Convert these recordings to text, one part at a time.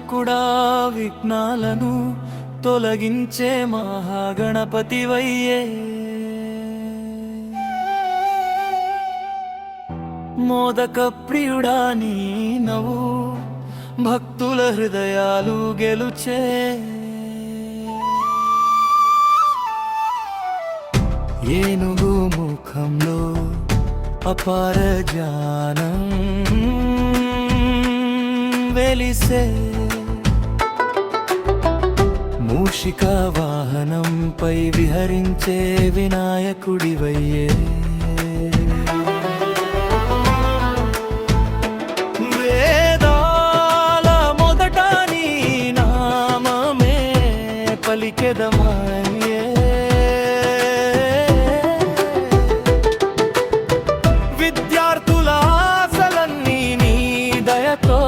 వినాయకుడా విఘ్నాలను తొలగించే మహాగణపతివయ్యే మోదక ప్రియుడా నీ నవ్వు భక్తుల హృదయాలు గెలుచే ఏనుగు ముఖంలో అపార జ్ఞానం వెలిసే మూషిక వాహనంపై విహరించే వినాయకుడివయ్యే వేదాల మొదట నీ నామమే పలికెదమాయే విద్యార్థుల ఆశలన్నీ నీ దయతో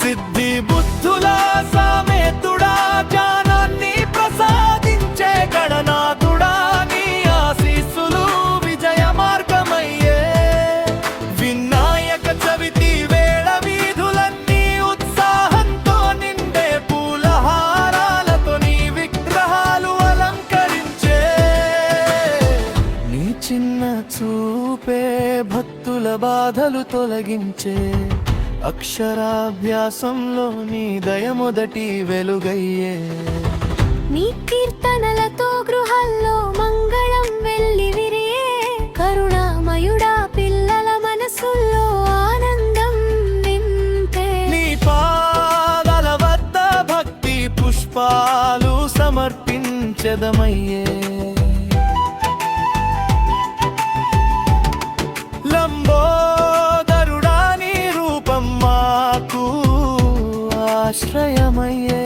సిద్ధి బుద్ధుల సామేతుడా జ్ఞానాన్ని ప్రసాదించే గణనాథుడా నీ ఆశీస్సులు విజయ మార్గమయ్యే వినాయక చవితి వేళ వీధులన్నీ ఉత్సాహంతో నిండే పూలహారాలతో నీ విగ్రహాలు అలంకరించే నీ చిన్న చూపే భక్తుల బాధలు తొలగించే అక్షరాభ్యాసంలో నీ దయ మొదటి వెలుగయ్యే నీ కీర్తనలతో గృహాల్లో మంగళం వెల్లివిరియే కరుణామయుడా పిల్లల మనసుల్లో ఆనందం నింపే నీ పాదాల వద్ద భక్తి పుష్పాలు సమర్పించదమయ్యే లంబోదరుడా నీ రూపం మాకు ఆశ్రయమయ్యే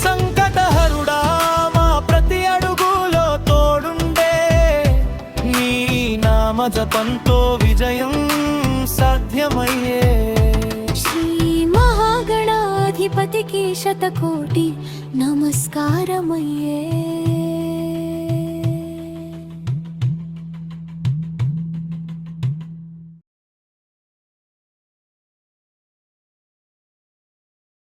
సంకటహరుడా మా ప్రతి అడుగులో తోడుండే నీ నామ జపంతో విజయం సాధ్యమయ్యే శ్రీ మహాగణాధిపతికి శతకోటి నమస్కారమయ్యే